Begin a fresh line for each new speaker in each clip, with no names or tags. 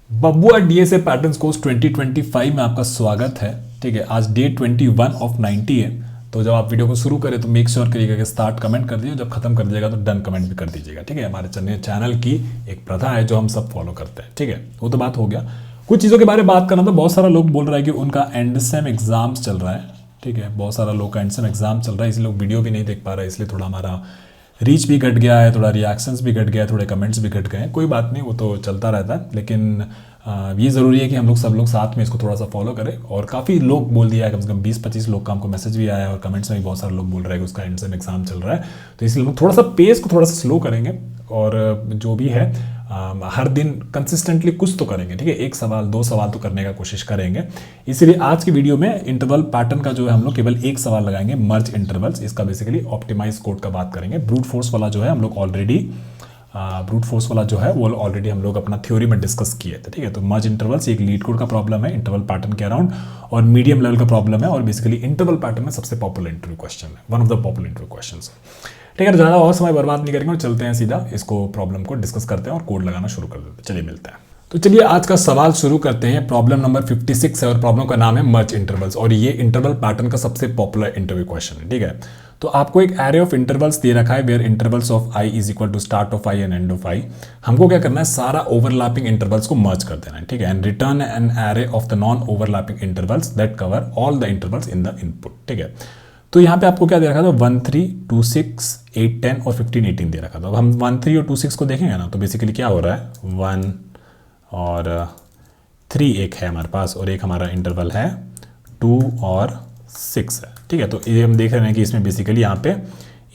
बबुआ DSA patterns course 2025 में आपका स्वागत है। ठीक है, आज डे 21 ऑफ 90 है। तो जब आप वीडियो को शुरू करें तो मेक श्योर करिएगा कि स्टार्ट कमेंट कर दीजिए, जब खत्म कर दीजिएगा तो डन कमेंट भी कर दीजिएगा। ठीक है, हमारे चैनल की एक प्रथा है जो हम सब फॉलो करते हैं। ठीक है, वो तो बात हो गया। कुछ चीज़ों के बारे में बात करना था। बहुत सारा लोग बोल रहा है कि उनका एंड सेम एग्जाम्स चल रहा है। ठीक है, बहुत सारा लोग का एंड सेम एग्जाम चल रहा है, इसलिए लोग वीडियो भी नहीं देख पा रहे, इसलिए थोड़ा हमारा रीच भी घट गया है, थोड़ा रिएक्शंस भी घट गया है, थोड़े कमेंट्स भी घट गए हैं। कोई बात नहीं, वो तो चलता रहता है, लेकिन ये ज़रूरी है कि हम लोग सब लोग साथ में इसको थोड़ा सा फॉलो करें। और काफ़ी लोग बोल दिया है, कम से कम 20-25 लोग का हमको मैसेज भी आया है और कमेंट्स में भी बहुत सारे लोग बोल रहे हैं कि उसका एंड सेम एग्जाम चल रहा है। तो इसलिए हम थोड़ा सा पेस को थोड़ा सा स्लो करेंगे और जो भी है हर दिन कंसिस्टेंटली कुछ तो करेंगे। ठीक है, एक सवाल 2 सवाल तो करने का कोशिश करेंगे। इसीलिए आज की वीडियो में इंटरवल पैटर्न का जो है हम लोग केवल एक सवाल लगाएंगे, मर्ज इंटरवल्स। इसका बेसिकली ऑप्टिमाइज कोड का बात करेंगे। ब्रूट फोर्स वाला जो है हम लोग ऑलरेडी हम लोग अपना थ्योरी में डिस्कस किए थे। ठीक है, तो मर्ज इंटरवल्स एक लीड कोड का प्रॉब्लम है इंटरवल पैटर्न के अराउंड, और मीडियम लेवल का प्रॉब्लम है, और बेसिकली इंटरवल पैटर्न में सबसे पॉपुलर इंटरव्यू क्वेश्चन है, one of the popular interview question है। ठीक है, तो ज़्यादा और समय बर्बाद नहीं करेंगे और चलते हैं सीधा इसको प्रॉब्लम को डिस्कस करते हैं और कोड लगाना शुरू कर देते हैं। चलिए मिलते हैं। तो चलिए आज का सवाल शुरू करते हैं। प्रॉब्लम नंबर 56 है और प्रॉब्लम का नाम है मर्ज इंटरवल्स, और ये इंटरवल पैटर्न का सबसे पॉपुलर इंटरव्यू क्वेश्चन है। ठीक है, तो आपको एक एरे ऑफ इंटरवल्स दे रखा है where intervals of i is equal to start of i and end of i. हमको क्या करना है, सारा ओवरलैपिंग इंटरवल्स को मर्ज कर देना है। ठीक है, and return an array of the non overlapping intervals that cover all the intervals in the input. ठीक है, तो यहाँ पे आपको क्या दे रखा था, 1 3 2 6 8 10 और 15 18 दे रखा था। अब हम 1 3 और 2 6 को देखेंगे ना, तो बेसिकली क्या हो रहा है, 1 और 3 एक है हमारे पास, और एक हमारा इंटरवल है 2 और 6 है। ठीक है, तो ये हम देख रहे हैं कि इसमें बेसिकली यहाँ पे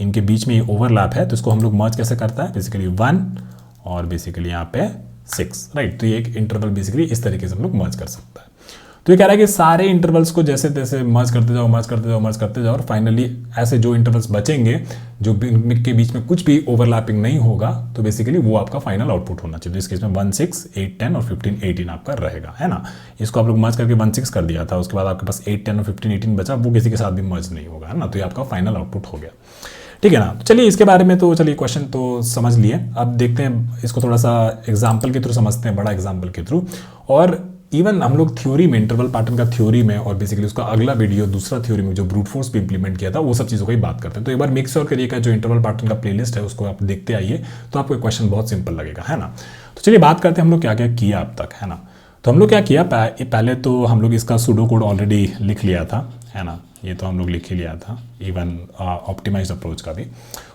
इनके बीच में ये ओवरलैप है, तो इसको हम लोग मर्ज कैसे करता है, बेसिकली 1 और बेसिकली यहाँ पे 6, राइट। तो ये एक इंटरवल बेसिकली इस तरीके से हम लोग मर्ज कर सकता है। तो ये कह रहा है कि सारे इंटरवल्स को जैसे तैसे मर्ज करते जाओ और फाइनली ऐसे जो इंटरवल्स बचेंगे जो के बीच में कुछ भी ओवरलैपिंग नहीं होगा, तो बेसिकली वो आपका फाइनल आउटपुट होना चाहिए। इस केस में 1 6 8 10 और 15 18 आपका रहेगा, है ना। इसको आप लोग मर्ज करके 1 6 कर दिया था, उसके बाद आपके पास 8 10 और 15 18 बचा, वो किसी के साथ भी मर्ज नहीं होगा, है ना। तो ये आपका फाइनल आउटपुट हो गया। ठीक है ना। तो चलिए इसके बारे में तो चलिए क्वेश्चन तो समझ लिए, अब देखते हैं इसको थोड़ा सा एग्जाम्पल के थ्रू समझते हैं, बड़ा एग्जाम्पल के थ्रू। और इवन हम लोग थ्योरी में, इंटरवल पैटर्न का थ्योरी में, और बेसिकली उसका अगला वीडियो दूसरा थ्योरी में जो ब्रूट फोर्स पे इंप्लीमेंट किया था, वो सब चीज़ों की बात करते हैं। तो एक बार मेक श्योर करिएगा जो इंटरवल पैटर्न का प्लेलिस्ट है उसको आप देखते आइए, तो आपको क्वेश्चन बहुत सिंपल लगेगा, है ना। तो चलिए बात करते हैं हम लोग क्या क्या किया अब तक, है ना। तो हम लोग क्या किया, पहले तो हम लोग इसका सूडो कोड ऑलरेडी लिख लिया था, है ना। ये तो हम लोग लिख ही लिया था, इवन ऑप्टिमाइज्ड अप्रोच का भी।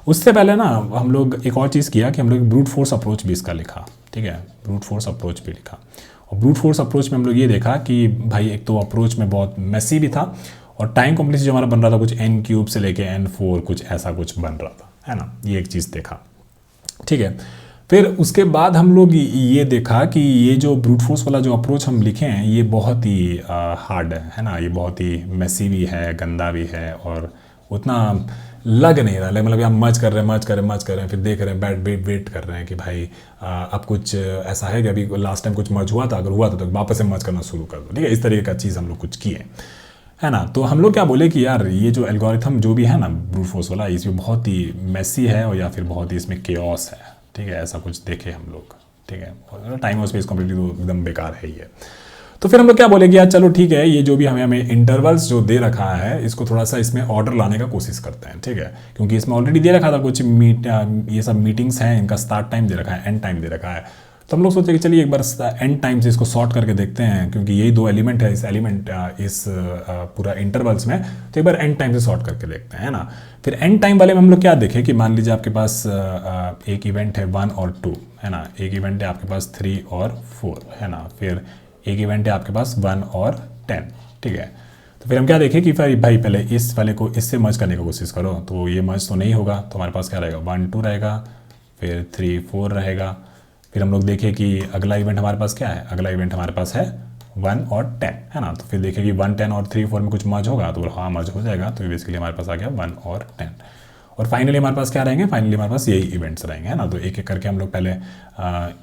उससे पहले ना हम लोग एक और चीज़ किया कि हम लोग ब्रूट फोर्स अप्रोच भी इसका लिखा। ठीक है, ब्रूट फोर्स अप्रोच भी लिखा। और ब्रूट फोर्स अप्रोच में हम लोग ये देखा कि भाई एक तो अप्रोच में बहुत मेसी भी था, और टाइम कॉम्प्लेक्सिटी जो हमारा बन रहा था कुछ n³ से लेके n4 कुछ ऐसा कुछ बन रहा था, है ना। ये एक चीज़ देखा। ठीक है, फिर उसके बाद हम लोग ये देखा कि ये जो ब्रूट फोर्स वाला जो अप्रोच हम लिखे हैं ये बहुत ही हार्ड है ना। ये बहुत ही मेसी भी है, गंदा भी है, और उतना लग नहीं रहा, मतलब हम मर्ज कर रहे हैं, फिर देख रहे हैं, वेट कर रहे हैं कि भाई अब कुछ ऐसा है कि अभी लास्ट टाइम कुछ मर्ज हुआ था, अगर हुआ था तो वापस से मर्ज करना शुरू कर दो। ठीक है, इस तरीके का चीज़ हम लोग कुछ किए, है ना। तो हम लोग क्या बोले कि यार ये जो एल्गोरिथम जो भी है ना ब्रूट फोर्स वाला, इसमें बहुत ही मेसी है, और या फिर बहुत ही इसमें केओस है। ठीक है, ऐसा कुछ देखे हम लोग। ठीक है, और टाइम और स्पेस कम्प्लीटली तो एकदम बेकार है ही है। तो फिर हम लोग क्या बोले कि यार चलो ठीक है, ये जो भी हमें इंटरवल्स जो दे रखा है इसको थोड़ा सा इसमें ऑर्डर लाने का कोशिश करते हैं। ठीक है, क्योंकि इसमें ऑलरेडी दे रखा था कुछ ये सब मीटिंग्स हैं, इनका स्टार्ट टाइम दे रखा है, एंड टाइम दे रखा है। तो हम लोग सोचे कि चलिए एक बार एंड टाइम से इसको सॉर्ट करके देखते हैं, क्योंकि यही 2 एलिमेंट है इस पूरा इंटरवल्स में। तो एक बार एंड टाइम से सॉर्ट करके देखते हैं, है ना। फिर एंड टाइम वाले में हम लोग क्या देखें कि मान लीजिए आपके पास एक इवेंट है 1 और 2, है ना। एक इवेंट है आपके पास 3 और 4, है ना। फिर एक इवेंट है आपके पास 1 और 10। ठीक है, तो फिर हम क्या देखें कि फिर भाई पहले इस वाले को इससे मर्ज करने की कोशिश करो, तो ये मर्ज तो नहीं होगा, तो हमारे पास क्या रहेगा, 1 2 रहेगा, फिर 3 4 रहेगा। फिर हम लोग देखें कि अगला इवेंट हमारे पास क्या है, अगला इवेंट हमारे पास है 1 और 10, है ना। तो फिर देखें कि 1 10 और 3 4 में कुछ मर्ज होगा, तो हाँ मर्ज हो जाएगा। तो बेसिकली हमारे पास आ गया 1 और 10, और फाइनली हमारे पास क्या रहेंगे, फाइनली हमारे पास यही इवेंट्स रहेंगे, है ना। तो एक एक करके हम लोग पहले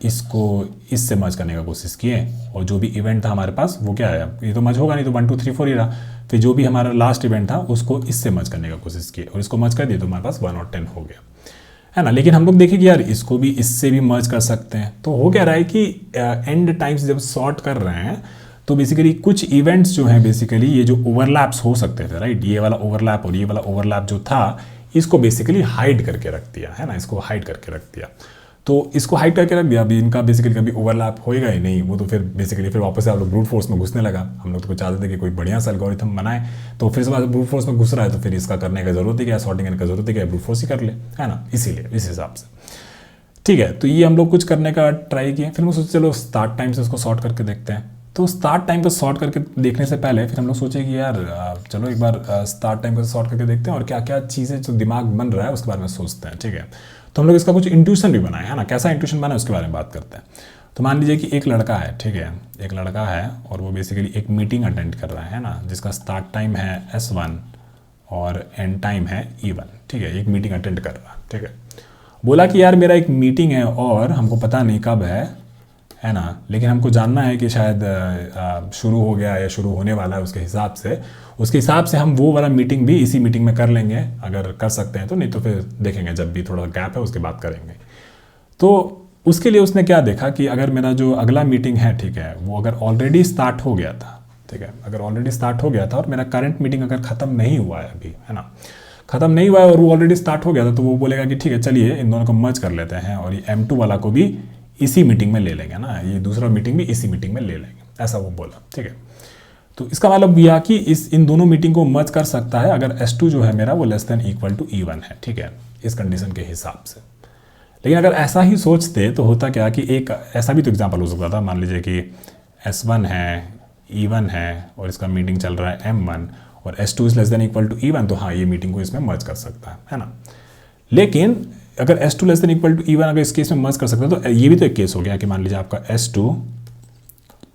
इसको इससे मर्ज करने का कोशिश किए, और जो भी इवेंट था हमारे पास वो क्या है, ये तो मर्ज होगा नहीं, तो 1 2 3 4 ही रहा। फिर जो भी हमारा लास्ट इवेंट था उसको इससे मर्ज करने का कोशिश किए, और इसको मर्ज कर दिए तो हमारे पास 1 और 10 हो गया, है ना। लेकिन हम लोग देखें कि यार इसको भी इससे भी मर्ज कर सकते हैं। तो हो क्या रहा है कि एंड टाइम्स जब सॉर्ट कर रहे हैं तो बेसिकली कुछ इवेंट्स जो हैं बेसिकली ये जो ओवरलैप्स हो सकते थे, राइट, ये वाला ओवरलैप और ये वाला ओवरलैप जो था इसको बेसिकली हाइड करके रख दिया, है ना, इसको हाइड करके रख दिया। तो इसको हाइड करके रख दिया, अभी इनका बेसिकली कभी ओवरलैप होएगा ही नहीं, वो तो फिर बेसिकली फिर वापस से आप लोग ब्रूट फोर्स में घुसने लगा। हम लोग तो चाहते थे कि कोई बढ़िया सा एल्गोरिथम बनाए, तो फिर से बाद ब्रूट फोर्स में घुस रहा है तो फिर इसका करने का जरूरत ही क्या, सॉर्टिंग करने का जरूरत ही क्या, ब्रूट फोर्स ही कर ले, है ना, इसीलिए इस हिसाब से। ठीक है, तो ये हम लोग कुछ करने का ट्राई किए, फिर हम सोचे चलो स्टार्ट टाइम से इसको सॉर्ट करके देखते हैं। तो स्टार्ट टाइम को सॉर्ट करके देखने से पहले फिर हम लोग सोचे कि यार चलो एक बार स्टार्ट टाइम को सॉर्ट करके देखते हैं और क्या क्या चीज़ें जो दिमाग बन रहा है उसके बारे में सोचते हैं। ठीक है, तो हम लोग इसका कुछ इंट्यूशन भी बनाए, है ना, कैसा इंट्यूशन बना है उसके बारे में बात करते हैं। तो मान लीजिए कि एक लड़का है, ठीक है, एक लड़का है और वो बेसिकली एक मीटिंग अटेंड कर रहा है ना, जिसका स्टार्ट टाइम है S1 और एंड टाइम है E1। ठीक है, एक मीटिंग अटेंड कर रहा है। ठीक है, बोला कि यार मेरा एक मीटिंग है और हमको पता नहीं कब है ना, लेकिन हमको जानना है कि शायद शुरू हो गया या शुरू होने वाला है, उसके हिसाब से हम वो वाला मीटिंग भी इसी मीटिंग में कर लेंगे, अगर कर सकते हैं तो, नहीं तो फिर देखेंगे जब भी थोड़ा गैप है उसके बाद करेंगे। तो उसके लिए उसने क्या देखा कि अगर मेरा जो अगला मीटिंग है, ठीक है, वो अगर ऑलरेडी स्टार्ट हो गया था, ठीक है, अगर ऑलरेडी स्टार्ट हो गया था और मेरा करंट मीटिंग अगर ख़त्म नहीं हुआ है अभी, है ना, ख़त्म नहीं हुआ है और वो ऑलरेडी स्टार्ट हो गया था, तो वो बोलेगा कि ठीक है चलिए इन दोनों को मर्ज कर लेते हैं और ये M2 वाला को भी इसी मीटिंग में ले लेंगे ना, ये दूसरा मीटिंग भी इसी मीटिंग में ले लेंगे, ऐसा वो बोला। ठीक है, तो इसका मतलब यह कि इन दोनों मीटिंग को मर्ज कर सकता है अगर S2 जो है मेरा वो less than equal to E1 है। ठीक है, इस कंडीशन के हिसाब से। लेकिन अगर ऐसा ही सोचते तो होता क्या कि एक ऐसा भी तो एग्जाम्पल हो सकता था, मान लीजिए कि S1 है, E1 है और इसका मीटिंग चल रहा है M1 और S2 is less than equal to E1, तो हाँ ये मीटिंग को इसमें मर्ज कर सकता है ना। लेकिन अगर S2 less than equal to E1 अगर इस केस में मर्ज कर सकते हैं तो ये भी तो एक केस हो गया कि मान लीजिए आपका S2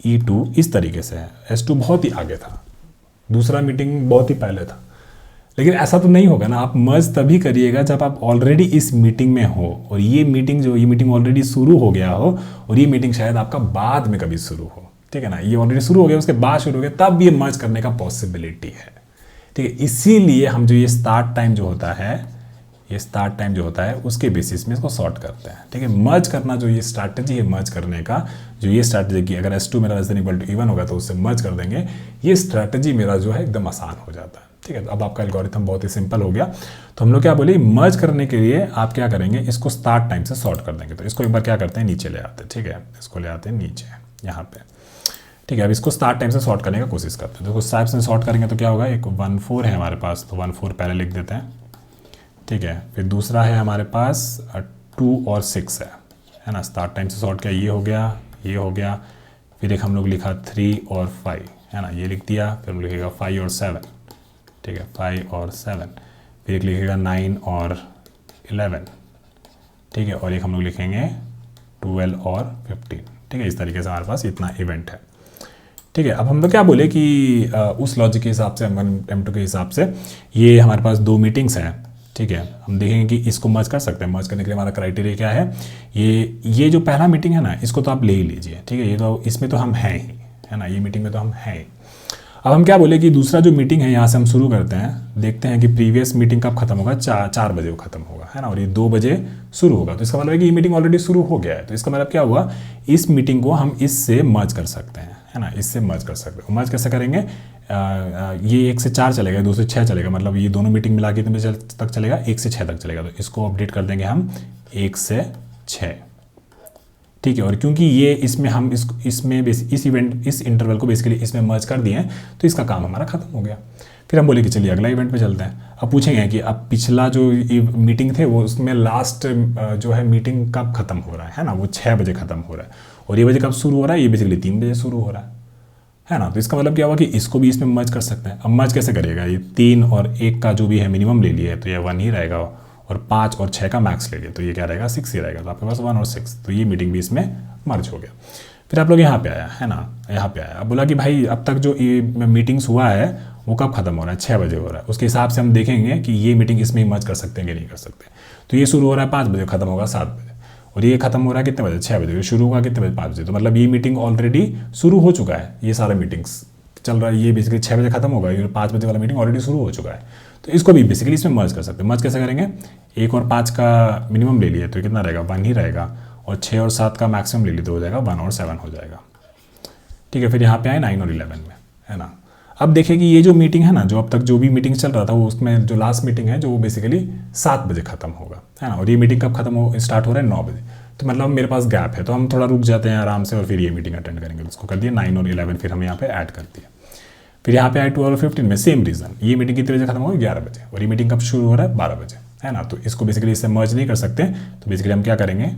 E2 इस तरीके से है, S2 बहुत ही आगे था, दूसरा मीटिंग बहुत ही पहले था। लेकिन ऐसा तो नहीं होगा ना, आप मर्ज तभी करिएगा जब आप ऑलरेडी इस मीटिंग में हो और ये मीटिंग ऑलरेडी शुरू हो गया हो और ये मीटिंग शायद आपका बाद में कभी शुरू हो। ठीक है ना, ये ऑलरेडी शुरू हो गया उसके बाद शुरू हो गया, तब ये मर्ज करने का पॉसिबिलिटी है। ठीक है, इसीलिए हम जो ये स्टार्ट टाइम जो होता है उसके बेसिस में इसको सॉर्ट करते हैं। ठीक है, मर्ज करना जो ये स्ट्रैटेजी है मर्ज करने का, जो ये स्ट्रैटेजी की अगर S2 मेरा less than equal to E1 होगा तो उससे मर्ज कर देंगे, ये स्ट्रैटेजी मेरा जो है एकदम आसान हो जाता है। ठीक है, तो अब आपका एल्गोरिथम बहुत ही सिंपल हो गया। तो हम लोग क्या बोले, मर्ज करने के लिए आप क्या करेंगे, इसको स्टार्ट टाइम से सॉर्ट कर देंगे। तो इसको एक बार क्या करते हैं, नीचे ले आते हैं। ठीक है, इसको ले आते हैं नीचे यहाँ पे। ठीक है, अब इसको स्टार्ट टाइम से सॉर्ट करने का कोशिश करते हैं। तो उस टाइप से सॉर्ट करेंगे तो क्या होगा, एक 1 4 है हमारे पास, तो 1 4 पहले लिख देते हैं। ठीक है, फिर दूसरा है हमारे पास 2 और 6 है ना, स्टार्ट टाइम से सॉर्ट किया, ये हो गया। फिर एक हम लोग लिखा 3 और 5 है ना, ये लिख दिया। फिर हम लिखेगा 5 और 7। ठीक है, 5 और 7। फिर एक लिखेगा 9 और 11। ठीक है, और एक हम लोग लिखेंगे 12 और 15। ठीक है, इस तरीके से हमारे पास इतना इवेंट है। ठीक है, अब हम लोग क्या बोले कि उस लॉजिक के हिसाब से, M2 के हिसाब से ये हमारे पास 2 मीटिंग्स हैं। ठीक है, हम देखेंगे कि इसको मर्ज कर सकते हैं। मर्ज करने के लिए हमारा क्राइटेरिया क्या है, ये जो पहला मीटिंग है ना, इसको तो आप ले ही लीजिए। ठीक है, ये तो इसमें तो हम हैं ही, है ना, ये मीटिंग में तो हम हैं ही। अब हम क्या बोले कि दूसरा जो मीटिंग है यहाँ से हम शुरू करते हैं, देखते हैं कि प्रीवियस मीटिंग कब खत्म होगा, 4 बजे वो खत्म होगा, है ना, और ये 2 बजे शुरू होगा। तो इसका मतलब है कि ये मीटिंग ऑलरेडी शुरू हो गया है। तो इसका मतलब क्या हुआ, इस मीटिंग को हम इससे मर्ज कर सकते हैं, है ना, इससे मर्ज कर सकते हैं। मर्ज कैसे करेंगे, ये 1 से 4 चलेगा, 2 से 6 चलेगा, मतलब ये दोनों मीटिंग मिला के कितने बजे तक चलेगा, 1 से 6 तक चलेगा। तो इसको अपडेट कर देंगे हम 1 से 6। ठीक है, और क्योंकि ये इसमें हम इस इंटरवल को बेसिकली इसमें मर्ज कर दिए हैं तो इसका काम हमारा खत्म हो गया। फिर हम बोले कि चलिए अगला इवेंट पे चलते हैं। अब पूछेंगे कि अब पिछला जो मीटिंग थे वो उसमें लास्ट जो है मीटिंग कब खत्म हो रहा है ना, वो 6 बजे खत्म हो रहा है और ये बजे कब शुरू हो रहा है, ये बेसिकली 3 बजे शुरू हो रहा है ना। तो इसका मतलब क्या हुआ कि इसको भी इसमें मर्ज कर सकते हैं। अब मर्ज कैसे करिएगा, ये 3 और 1 का जो भी है मिनिमम ले लिया है तो ये 1 ही रहेगा और 5 और 6 का मैक्स ले लिया तो ये क्या रहेगा, 6 ही रहेगा। तो आपके पास 1 और 6, तो ये मीटिंग भी इसमें मर्ज हो गया। फिर आप लोग यहाँ पे आया, है ना, यहाँ पे आया। अब बोला कि भाई अब तक जो मीटिंग्स हुआ है वो कब खत्म हो रहा है, 6 बजे हो रहा है। उसके हिसाब से हम देखेंगे कि ये मीटिंग इसमें ही मर्ज कर सकते हैं कि नहीं कर सकते। तो ये शुरू हो रहा है 5 बजे, खत्म होगा 7 बजे, और ये खत्म हो रहा है कितने बजे, 6 बजे। ये शुरू होगा कितने बजे, 5 बजे। तो मतलब ये मीटिंग ऑलरेडी शुरू हो चुका है, ये सारे मीटिंग्स चल रहा है, ये बेसिकली 6 बजे खत्म होगा, ये 5 बजे वाला मीटिंग ऑलरेडी शुरू हो चुका है, तो इसको भी बेसिकली इसमें मर्ज कर सकते हैं। मर्ज कैसे करेंगे, 1 और 5 का मिनिमम ले लिए तो कितना रहेगा, 1 ही रहेगा, और 6 और 7 का मैक्सिमम ले लिए तो हो जाएगा 1 और 7 हो जाएगा। ठीक है, फिर यहाँ पे आए 9 और 11 में, है ना। अब देखिए कि ये जो मीटिंग है ना, जो अब तक जो भी मीटिंग चल रहा था वो उसमें जो लास्ट मीटिंग है जो वो बेसिकली 7 बजे खत्म होगा, है ना, और ये मीटिंग कब खत्म हो स्टार्ट हो रहा है 9 बजे, तो मतलब मेरे पास गैप है, तो हम थोड़ा रुक जाते हैं आराम से और फिर ये मीटिंग अटेंड करेंगे। उसको कर दिया 9 और 11, फिर हम यहाँ पे ऐड कर दिया। फिर यहाँ पे आए 12 और 15 में सेम रीज़न, ये मीटिंग कितने बजे खत्म होगी, 11 बजे, और ये मीटिंग कब शुरू हो रहा है, 12 बजे, है ना। तो इसको बेसिकली इससे मर्ज नहीं कर सकते, तो बेसिकली हम क्या करेंगे,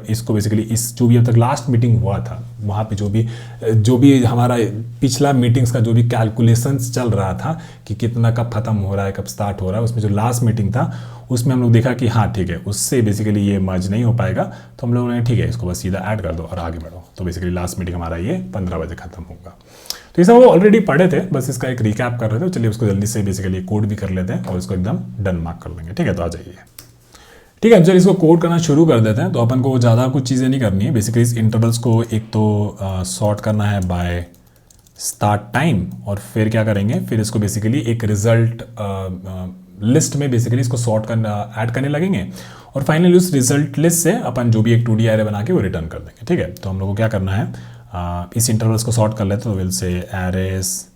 इसको बेसिकली इस जो भी अब तक लास्ट मीटिंग हुआ था वहाँ पे जो भी हमारा पिछला मीटिंग्स का जो भी कैलकुलेशंस चल रहा था कि कितना कब खत्म हो रहा है, कब स्टार्ट हो रहा है, उसमें जो लास्ट मीटिंग था उसमें हम लोग देखा कि हाँ ठीक है, उससे बेसिकली ये मर्ज नहीं हो पाएगा, तो हम लोगों ने ठीक है इसको बस सीधा ऐड कर दो और आगे बढ़ो। तो बेसिकली लास्ट मीटिंग हमारा ये 15 बजे खत्म होगा। तो ये सब वो ऑलरेडी पढ़े थे, बस इसका एक रिकैप कर रहे थे, चलिए उसको जल्दी से बेसिकली कोड भी कर लेते हैं और इसको एकदम डन मार्क कर देंगे। ठीक है, तो आ जाइए। ठीक है, चलिए इसको कोड करना शुरू कर देते हैं। तो अपन को ज़्यादा कुछ चीज़ें नहीं करनी है, बेसिकली इस इंटरवल्स को एक तो सॉर्ट करना है बाय स्टार्ट टाइम, और फिर क्या करेंगे, फिर इसको बेसिकली एक रिजल्ट लिस्ट में बेसिकली इसको सॉर्ट करना ऐड करने लगेंगे, और फाइनली उस रिजल्ट लिस्ट से अपन जो भी एक 2D एरे बना के वो रिटर्न कर देंगे। ठीक है, तो हम लोग को क्या करना है, इस इंटरवल्स को सॉर्ट कर लेते हैं, तो विल से एरेस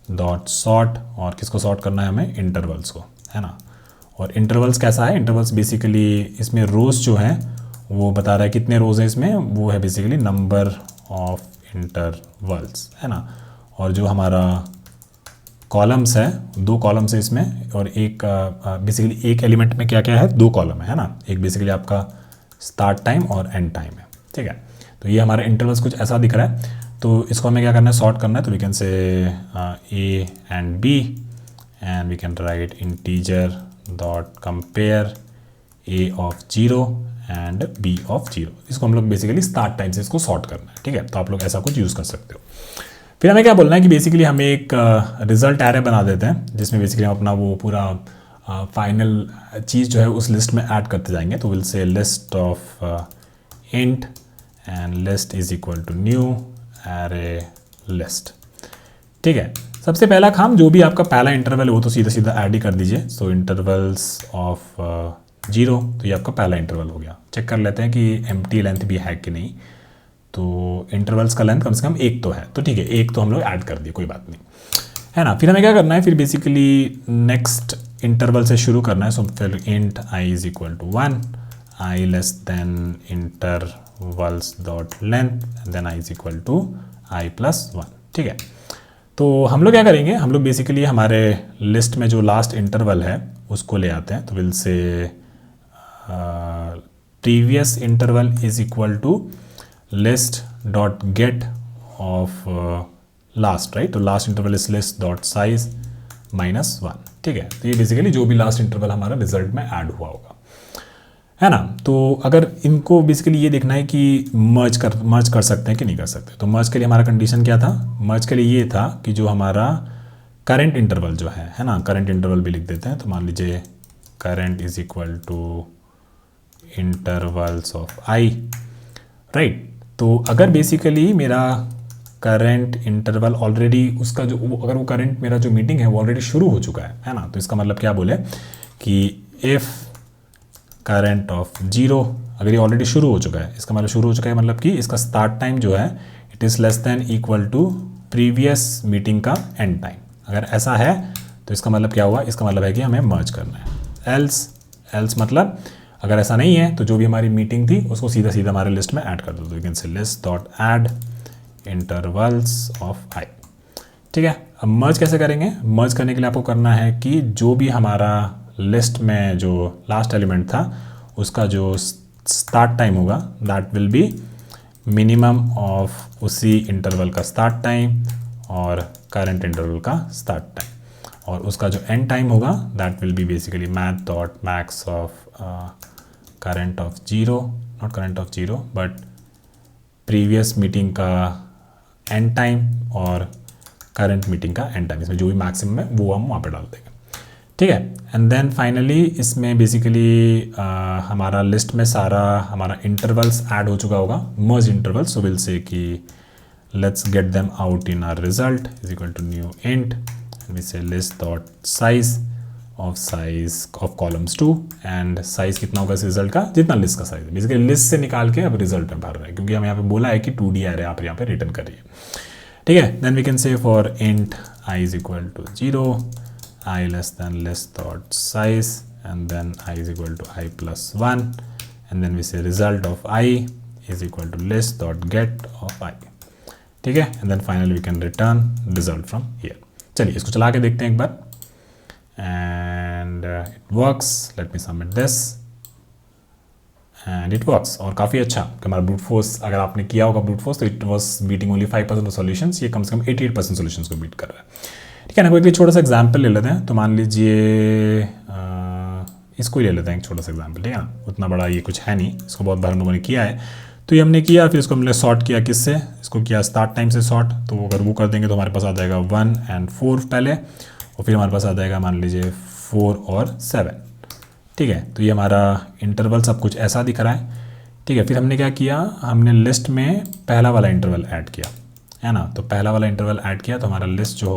डॉट सॉर्ट, और किसको सॉर्ट करना है हमें, इंटरवल्स को, है ना। और इंटरवल्स कैसा है, इंटरवल्स बेसिकली इसमें रोज़ जो है वो बता रहा है कितने रोज़ हैं इसमें, वो है बेसिकली नंबर ऑफ इंटरवल्स, है ना। और जो हमारा कॉलम्स है, 2 कॉलम्स है इसमें, और एक बेसिकली एक एलिमेंट में क्या क्या है, 2 कॉलम है ना, एक बेसिकली आपका स्टार्ट टाइम और एंड टाइम है। ठीक है, तो ये हमारा इंटरवल्स कुछ ऐसा दिख रहा है, तो इसको हमें क्या करना है, सॉर्ट करना है। तो we can say A and B, and we can write integer dot compare A of 0 and B of 0। इसको हम लोग बेसिकली स्टार्ट टाइम से इसको सॉर्ट करना है। ठीक है, तो आप लोग ऐसा कुछ यूज़ कर सकते हो। फिर हमें क्या बोलना है कि बेसिकली हम एक रिजल्ट एरे बना देते हैं, जिसमें बेसिकली हम अपना वो पूरा फाइनल चीज़ जो है उस लिस्ट में ऐड करते जाएंगे। तो will say list of int and list is equal to new array list. ठीक है, सबसे पहला काम, जो भी आपका पहला इंटरवल है वो तो सीधा सीधा ऐड ही कर दीजिए। सो इंटरवल्स ऑफ 0, तो ये आपका पहला इंटरवल हो गया। चेक कर लेते हैं कि एम्प्टी लेंथ भी है कि नहीं। तो इंटरवल्स का लेंथ कम से कम 1 तो है, तो ठीक है, 1 तो हम लोग ऐड कर दिए, कोई बात नहीं, है ना। फिर हमें क्या करना है, फिर बेसिकली नेक्स्ट इंटरवल से शुरू करना है। सो फिर int I is equal to 1, I less than intervals dot length, then I is equal to I plus 1। ठीक है, तो हम लोग क्या करेंगे, हम लोग बेसिकली हमारे लिस्ट में जो लास्ट इंटरवल है उसको ले आते हैं। तो will say previous interval is equal to list dot get of last, right. तो last interval is list dot size -1। ठीक है, तो ये बेसिकली जो भी लास्ट इंटरवल हमारा रिजल्ट में ऐड हुआ होगा, है ना। तो अगर इनको बेसिकली ये देखना है कि मर्ज कर सकते हैं कि नहीं कर सकते, तो मर्ज के लिए हमारा कंडीशन क्या था, मर्ज के लिए ये था कि जो हमारा करंट इंटरवल जो है ना, करंट इंटरवल भी लिख देते हैं। तो मान लीजिए current is equal to intervals of I, right. तो अगर बेसिकली मेरा करंट इंटरवल ऑलरेडी उसका जो अगर वो करंट मेरा जो मीटिंग है वो ऑलरेडी शुरू हो चुका है ना, तो इसका मतलब क्या बोले कि इफ़ करंट ऑफ 0, अगर ये ऑलरेडी शुरू हो चुका है, इसका मतलब शुरू हो चुका है मतलब कि इसका स्टार्ट टाइम जो है it is less than equal to previous meeting का एंड टाइम। अगर ऐसा है तो इसका मतलब क्या हुआ, इसका मतलब है कि हमें मर्ज करना है। एल्स मतलब अगर ऐसा नहीं है तो जो भी हमारी मीटिंग थी उसको सीधा सीधा हमारे लिस्ट में ऐड कर दो। तो you can say list dot add intervals of i. ठीक है, अब मर्ज कैसे करेंगे, मर्ज करने के लिए आपको करना है कि जो भी हमारा लिस्ट में जो लास्ट एलिमेंट था उसका जो स्टार्ट टाइम होगा that will be minimum of उसी इंटरवल का स्टार्ट टाइम और करंट इंटरवल का स्टार्ट टाइम, और उसका जो एंड टाइम होगा that will be basically math dot max of current of 0, not current of 0 but previous meeting का एंड टाइम और करंट मीटिंग का एंड टाइम, इसमें जो भी मैक्सिमम है वो हम वहाँ पे डाल देंगे। ठीक है, एंड देन फाइनली इसमें बेसिकली हमारा लिस्ट में सारा हमारा इंटरवल्स ऐड हो चुका होगा, मर्ज इंटरवल्स। सो विल से कि let's get them out in our result is equal to new int and we say list dot size of columns 2 and size कितना होगा इस रिजल्ट का, जितना लिस्ट का साइज, बेसिकली लिस्ट से निकाल के अब रिजल्ट में भर रहे हैं क्योंकि हम यहाँ पे बोला है कि 2D एरे आप यहाँ पे रिटर्न करिए, ठीक है। Then we can say for int i is equal to 0, i less than list dot size and then i is equal to i plus 1 and then we say result of i is equal to list dot get of i, ठीक है। And then finally we can return result from here. चलिए इसको चला के देखते हैं एक बार and it works. Let me submit this and it works और काफ़ी अच्छा कि हमारा brute force अगर आपने किया होगा brute force तो it was beating only 5% of solutions, ये कम से कम 88% solutions को beat कर रहा है, ठीक है ना। कोई छोटा सा एग्जाम्पल ले लेते हैं, तो मान लीजिए इसको ही ले लेते हैं एक छोटा सा एग्जाम्पल, ठीक है ना, उतना बड़ा ये कुछ है नहीं, इसको बहुत बार हम लोगों ने किया है। तो ये हमने किया, फिर इसको हमने सॉर्ट किया किससे, इसको किया स्टार्ट टाइम से सॉर्ट, तो अगर वो कर देंगे तो हमारे पास आ जाएगा 1 and 4 पहले और फिर हमारे पास आ जाएगा मान लीजिए 4 और 7, ठीक है। तो ये हमारा इंटरवल सब कुछ ऐसा दिख रहा है, ठीक है। फिर हमने क्या किया, हमने लिस्ट में पहला वाला इंटरवल ऐड किया, है ना। तो पहला वाला इंटरवल ऐड किया तो हमारा लिस्ट जो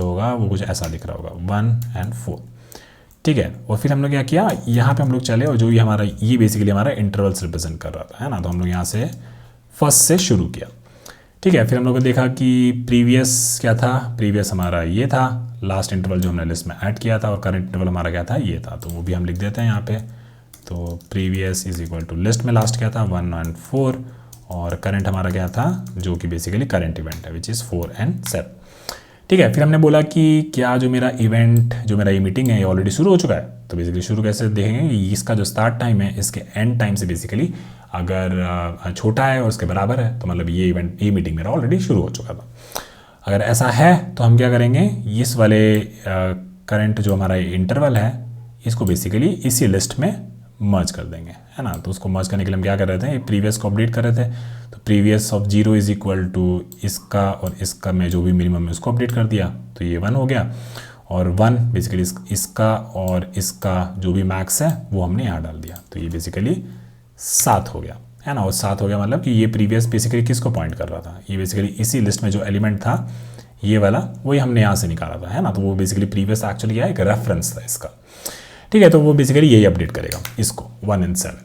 होगा वो कुछ ऐसा दिख रहा होगा 1 and 4, ठीक है। और फिर हम लोग क्या किया, यहाँ पे हम लोग चले और जो ये हमारा ये बेसिकली हमारा इंटरवल्स रिप्रेजेंट कर रहा था, है ना। तो हम लोग यहाँ से फर्स्ट से शुरू किया, ठीक है। फिर हम लोगों ने देखा कि प्रीवियस क्या था, प्रीवियस हमारा ये था, लास्ट इंटरवल जो हमने लिस्ट में ऐड किया था, और करंट इंटरवल हमारा क्या था, ये था, तो वो भी हम लिख देते हैं यहाँ पे। तो previous is equal to list में लास्ट क्या था 1 and 4 और करंट हमारा क्या था, जो कि बेसिकली करंट इवेंट है विच इज़ 4 and 7, ठीक है। फिर हमने बोला कि क्या जो मेरा इवेंट, जो मेरा ये मीटिंग है ये ऑलरेडी शुरू हो चुका है, तो बेसिकली शुरू कैसे देखेंगे कि इसका जो स्टार्ट टाइम है इसके एंड टाइम से बेसिकली अगर छोटा है और उसके बराबर है तो मतलब ये मीटिंग मेरा ऑलरेडी शुरू हो चुका था। अगर ऐसा है तो हम क्या करेंगे, इस वाले करंट जो हमारा इंटरवल है इसको बेसिकली इसी लिस्ट में मर्ज कर देंगे, है ना। तो उसको मर्ज करने के लिए हम क्या कर रहे थे, प्रीवियस को अपडेट कर रहे थे, तो previous of 0 is equal to इसका और इसका में जो भी मिनिमम है उसको अपडेट कर दिया, तो ये 1 हो गया, और 1 बेसिकली इसका और इसका जो भी मैक्स है वो हमने यहाँ डाल दिया, तो ये बेसिकली 7 हो गया, है ना। और 7 हो गया मतलब कि ये प्रीवियस बेसिकली किसको पॉइंट कर रहा था, ये बेसिकली इसी लिस्ट में जो एलिमेंट था ये वाला वही हमने यहाँ से निकाला था, है ना। तो वो बेसिकली प्रीवियस एक्चुअली क्या है, एक रेफरेंस था इसका, ठीक है। तो वो बेसिकली यही अपडेट करेगा इसको 1 and 7,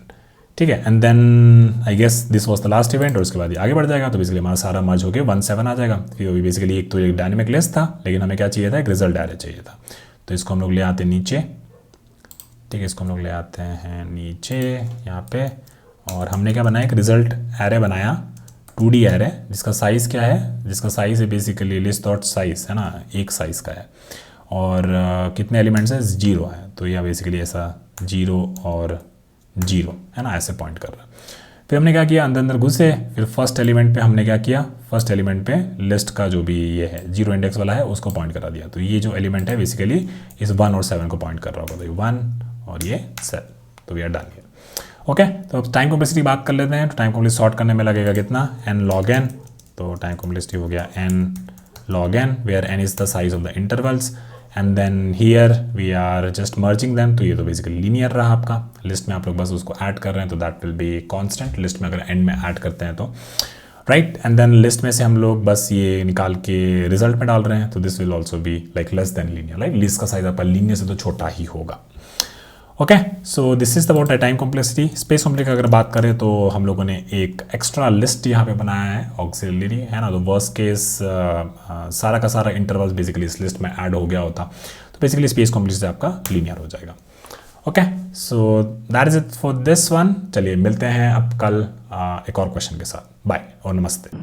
ठीक है। And then I guess this was the last event और उसके बाद ये आगे बढ़ जाएगा, तो बेसिकली हमारा सारा मर्ज होकर 1 7 आ जाएगा। फिर वो बेसिकली एक तो एक डायनेमिक लिस्ट था, लेकिन हमें क्या चाहिए था, एक रिजल्ट एरे चाहिए था, तो इसको हम लोग ले आते हैं नीचे, ठीक है। इसको हम लोग ले आते हैं नीचे यहाँ पे, और हमने क्या बनाया, एक रिजल्ट एरे बनाया 2D एरे जिसका साइज़ क्या है, जिसका साइज़ है बेसिकली लिस्ट डॉट साइज़, है ना, एक साइज़ का है, और कितने एलिमेंट्स है, 0 है, तो यह बेसिकली ऐसा 0 और 0, है ना, ऐसे पॉइंट कर रहा है। फिर हमने क्या किया, अंदर घुसे, फिर फर्स्ट एलिमेंट पे हमने क्या किया, फर्स्ट एलिमेंट पे लिस्ट का जो भी ये है 0 इंडेक्स वाला है उसको पॉइंट करा दिया, तो ये जो एलिमेंट है बेसिकली इस 1 और 7 को पॉइंट कर रहा होगा, तो ये 1 और ये 7, तो we are done here. Okay, तो अब टाइम कॉम्प्लेक्सिटी बात कर लेते हैं। तो टाइम कॉम्प्लेक्सिटी सॉर्ट करने में लगेगा कितना, n log n, तो टाइम कॉम्प्लेक्सिटी हो गया n log n, where n is the size of the intervals, and then here we are just merging them, तो ये तो बेसिकली लीनियर रहा आपका, लिस्ट में आप लोग बस उसको ऐड कर रहे हैं, तो that will be constant, list में अगर एंड में ऐड करते हैं तो राइट, एंड देन लिस्ट में से हम लोग बस ये निकाल के रिजल्ट में डाल रहे हैं, तो this will also be like less than linear, right, list का साइज आपका लीनियर से तो छोटा ही होगा। Okay, so this is about time complexity. Space complexity अगर बात करें तो हम लोगों ने एक एक्स्ट्रा लिस्ट यहाँ पे बनाया है ऑक्सिलरी, है ना, तो वर्स्ट केस सारा का सारा इंटरवल्स बेसिकली इस लिस्ट में ऐड हो गया होता, तो बेसिकली स्पेस कॉम्प्लेक्सिटी आपका लीनियर हो जाएगा। Okay, so that is it for this one. चलिए मिलते हैं अब कल एक और क्वेश्चन के साथ। बाय और नमस्ते।